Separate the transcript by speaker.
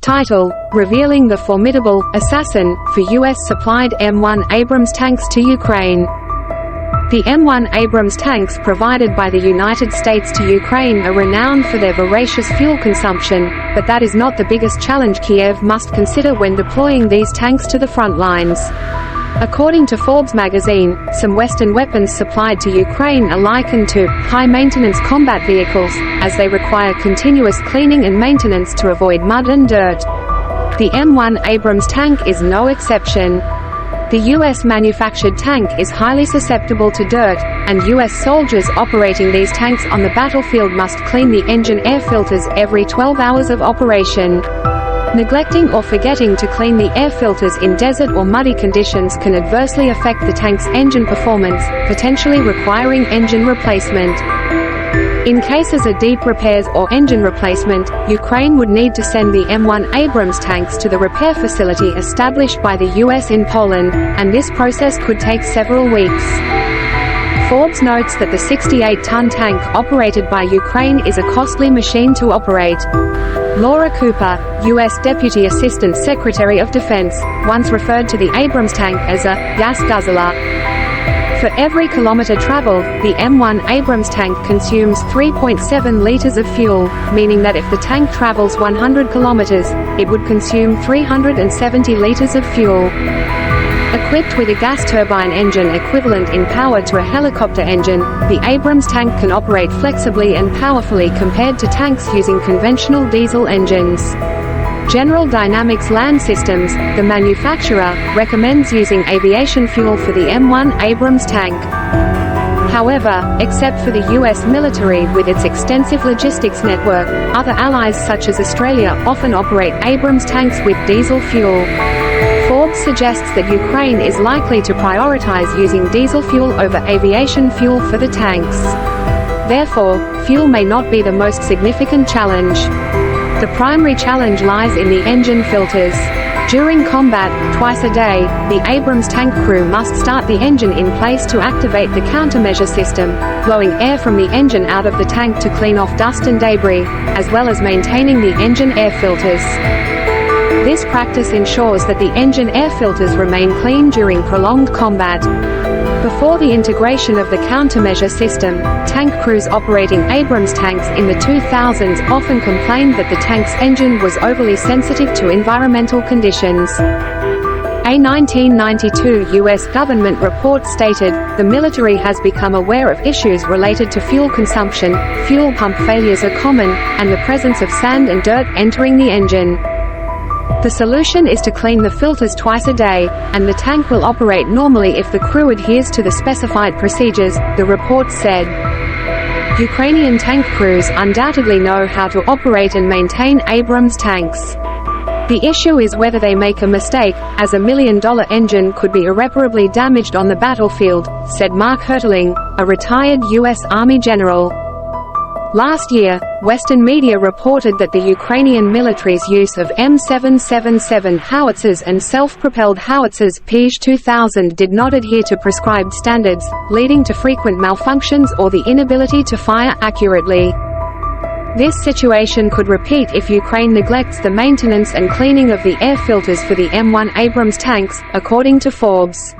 Speaker 1: Title: Revealing the Formidable Assassin for U.S.-supplied M1 Abrams tanks to Ukraine. The M1 Abrams tanks provided by the United States to Ukraine are renowned for their voracious fuel consumption, but that is not the biggest challenge Kiev must consider when deploying these tanks to the front lines. According to Forbes magazine, some Western weapons supplied to Ukraine are likened to high-maintenance combat vehicles, as they require continuous cleaning and maintenance to avoid mud and dirt. The M1 Abrams tank is no exception. The U.S.-manufactured tank is highly susceptible to dirt, and U.S. soldiers operating these tanks on the battlefield must clean the engine air filters every 12 hours of operation. Neglecting or forgetting to clean the air filters in desert or muddy conditions can adversely affect the tank's engine performance, potentially requiring engine replacement. In cases of deep repairs or engine replacement, Ukraine would need to send the M1 Abrams tanks to the repair facility established by the U.S. in Poland, and this process could take several weeks. Forbes notes that the 68-ton tank operated by Ukraine is a costly machine to operate. Laura Cooper, U.S. Deputy Assistant Secretary of Defense, once referred to the Abrams tank as a gas guzzler. For every kilometer traveled, the M1 Abrams tank consumes 3.7 liters of fuel, meaning that if the tank travels 100 kilometers, it would consume 370 liters of fuel. Equipped with a gas turbine engine equivalent in power to a helicopter engine, the Abrams tank can operate flexibly and powerfully compared to tanks using conventional diesel engines. General Dynamics Land Systems, the manufacturer, recommends using aviation fuel for the M1 Abrams tank. However, except for the U.S. military with its extensive logistics network, other allies such as Australia often operate Abrams tanks with diesel fuel. Forbes suggests that Ukraine is likely to prioritize using diesel fuel over aviation fuel for the tanks. Therefore, fuel may not be the most significant challenge. The primary challenge lies in the engine filters. During combat, twice a day, the Abrams tank crew must start the engine in place to activate the countermeasure system, blowing air from the engine out of the tank to clean off dust and debris, as well as maintaining the engine air filters. This practice ensures that the engine air filters remain clean during prolonged combat. Before the integration of the countermeasure system, tank crews operating Abrams tanks in the 2000s often complained that the tank's engine was overly sensitive to environmental conditions. A 1992 U.S. government report stated, the military has become aware of issues related to fuel consumption, fuel pump failures are common, and the presence of sand and dirt entering the engine. The solution is to clean the filters twice a day, and the tank will operate normally if the crew adheres to the specified procedures, the report said. Ukrainian tank crews undoubtedly know how to operate and maintain Abrams tanks. The issue is whether they make a mistake, as a $1 million engine could be irreparably damaged on the battlefield, said Mark Hertling, a retired U.S. Army general. Last year, Western media reported that the Ukrainian military's use of M777 howitzers and self-propelled howitzers PJ-2000 did not adhere to prescribed standards, leading to frequent malfunctions or the inability to fire accurately. This situation could repeat if Ukraine neglects the maintenance and cleaning of the air filters for the M1 Abrams tanks, according to Forbes.